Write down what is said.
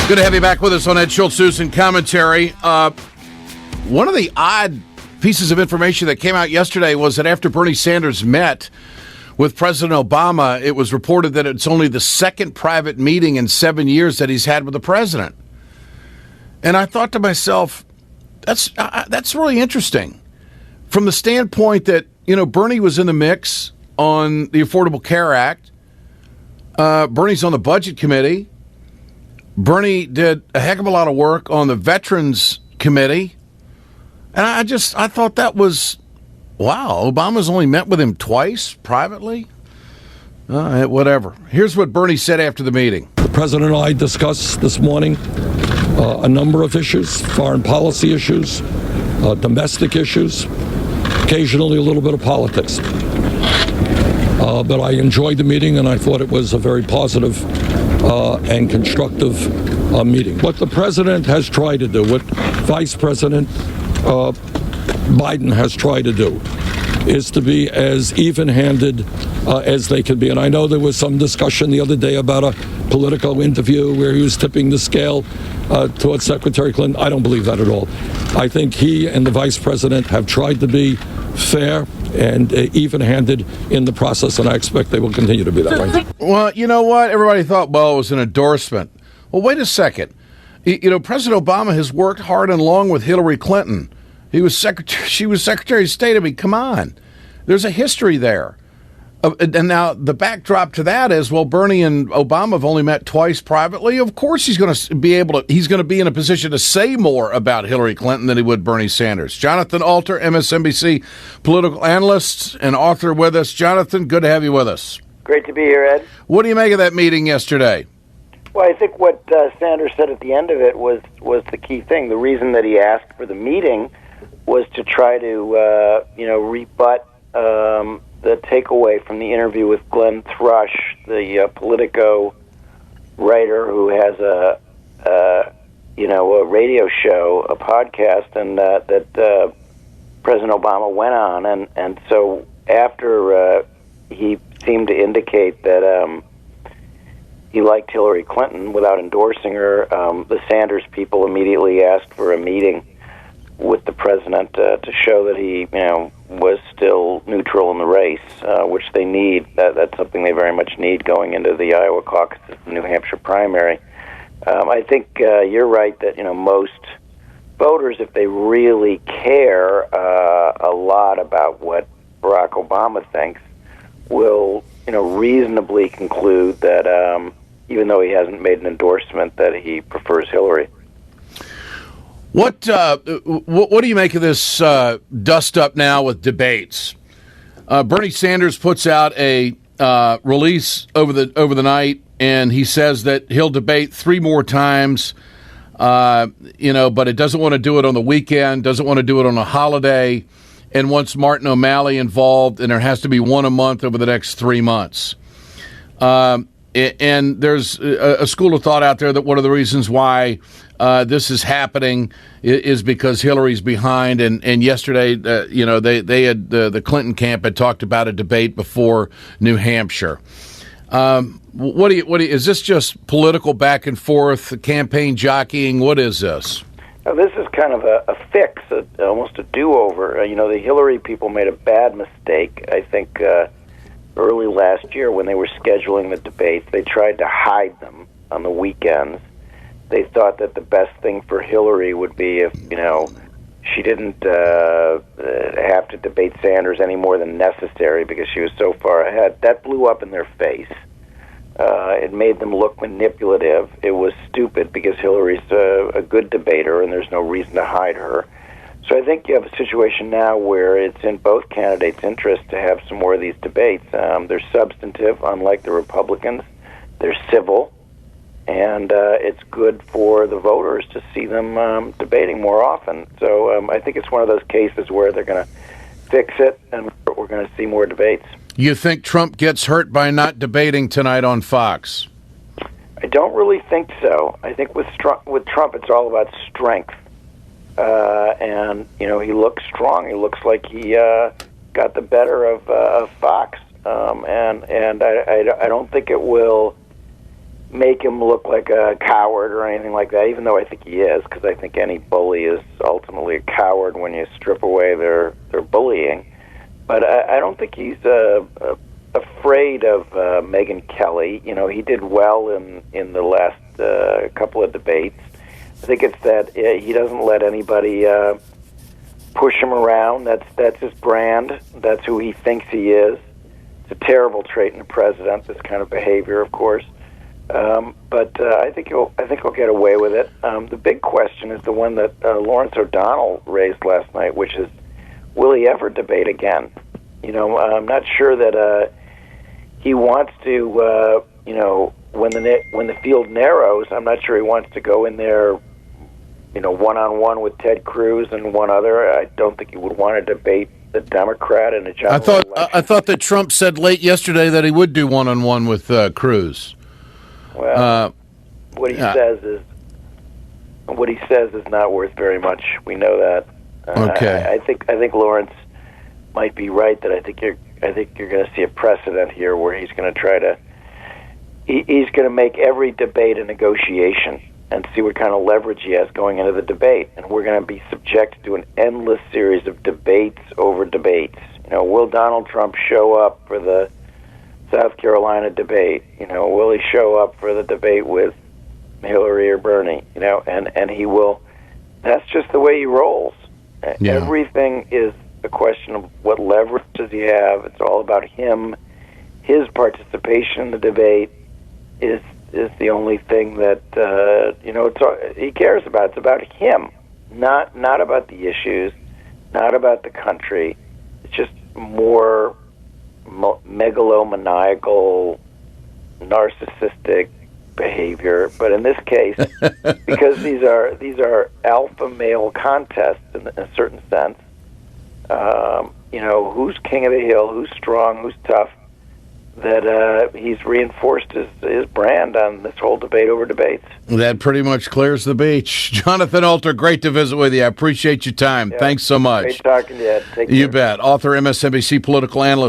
Good to have you back with us on Ed Schultz News and Commentary. One of the odd pieces of information that came out yesterday was that after Bernie Sanders met with President Obama, it was reported that it's only the second private meeting in 7 years that he's had with the president. And I thought to myself, that's really interesting from the standpoint that, you know, Bernie was in the mix on the Affordable Care Act. Bernie's on the Budget Committee. Bernie did a heck of a lot of work on the Veterans Committee. And I thought that was, wow, Obama's only met with him twice privately? Whatever. Here's what Bernie said after the meeting. The president and I discussed this morning a number of issues, foreign policy issues, domestic issues, occasionally a little bit of politics. But I enjoyed the meeting, and I thought it was a very positive and constructive meeting. What the president has tried to do, what Vice President Biden has tried to do, is to be as even-handed as they can be. And I know there was some discussion the other day about a Politico interview where he was tipping the scale towards Secretary Clinton. I don't believe that at all. I think he and the vice president have tried to be fair and even-handed in the process, and I expect they will continue to be that way. Well, you know what? Everybody thought, well, it was an endorsement. Well, wait a second. You know, President Obama has worked hard and long with Hillary Clinton. She was Secretary of State. I mean, come on. There's a history there. And now the backdrop to that is, well, Bernie and Obama have only met twice privately. Of course he's going to be in a position to say more about Hillary Clinton than he would Bernie Sanders. Jonathan Alter, MSNBC political analyst and author with us. Jonathan, good to have you with us. Great to be here, Ed. What do you make of that meeting yesterday? Well, I think what Sanders said at the end of it was the key thing. The reason that he asked for the meeting was to try to, rebut the takeaway from the interview with Glenn Thrush, the Politico writer who has a radio show, a podcast, and that President Obama went on, and so after he seemed to indicate that he liked Hillary Clinton without endorsing her, the Sanders people immediately asked for a meeting with the president to show that he, was still neutral in the race, which they need. That's something they very much need going into the Iowa caucus, the New Hampshire primary. I think you're right that most voters, if they really care a lot about what Barack Obama thinks, will reasonably conclude that even though he hasn't made an endorsement, that he prefers Hillary. What do you make of this dust up now with debates? Bernie Sanders puts out a release over the night, and he says that he'll debate 3 more times, but it doesn't want to do it on the weekend, doesn't want to do it on a holiday, and wants Martin O'Malley involved, and there has to be one a month over the next 3 months. And there's a school of thought out there that one of the reasons why this is happening is because Hillary's behind. And yesterday, they had the Clinton camp had talked about a debate before New Hampshire. What do you? Is this just political back and forth, campaign jockeying? What is this? Now, this is kind of a fix, almost a do-over. The Hillary people made a bad mistake, I think. Early last year, when they were scheduling the debates, they tried to hide them on the weekends. They thought that the best thing for Hillary would be if, she didn't have to debate Sanders any more than necessary because she was so far ahead. That blew up in their face. It made them look manipulative. It was stupid because Hillary's a good debater and there's no reason to hide her. So I think you have a situation now where it's in both candidates' interest to have some more of these debates. They're substantive, unlike the Republicans. They're civil, and it's good for the voters to see them debating more often. So I think it's one of those cases where they're going to fix it, and we're going to see more debates. You think Trump gets hurt by not debating tonight on Fox? I don't really think so. I think with Trump, it's all about strength. And he looks strong. He looks like he got the better of Fox, and I don't think it will make him look like a coward or anything like that, even though I think he is, because I think any bully is ultimately a coward when you strip away their bullying. But I don't think he's afraid of Megyn Kelly. You know, he did well in the last couple of debates. I think it's that he doesn't let anybody push him around. That's his brand. That's who he thinks he is. It's a terrible trait in a president, this kind of behavior, of course. But I think he'll get away with it. The big question is the one that Lawrence O'Donnell raised last night, which is, will he ever debate again? You know, I'm not sure that he wants to. You know, when the field narrows, I'm not sure he wants to go in there, you know, one-on-one with Ted Cruz and one other. I don't think he would want to debate the Democrat in a general election. I thought that Trump said late yesterday that he would do one-on-one with Cruz. Well, what he says is not worth very much. We know that. Okay. I think Lawrence might be right that I think you're going to see a precedent here where he's going to try to. He's going to make every debate a negotiation and see what kind of leverage he has going into the debate. And we're going to be subjected to an endless series of debates over debates. You know, will Donald Trump show up for the South Carolina debate? You know, will he show up for the debate with Hillary or Bernie? You know, and he will. That's just the way he rolls. Yeah. Everything is a question of what leverage does he have. It's all about him. His participation in the debate is the only thing that he cares about. It's about him, not about the issues, not about the country. It's just more megalomaniacal, narcissistic behavior. But in this case, because these are alpha male contests in a certain sense, you know, who's king of the hill, who's strong, who's tough, that he's reinforced his brand on this whole debate over debates. That pretty much clears the beach. Jonathan Alter, great to visit with you. I appreciate your time. Yeah, thanks so much. Great talking to you, Ed. Take care. You bet. Author, MSNBC political analyst.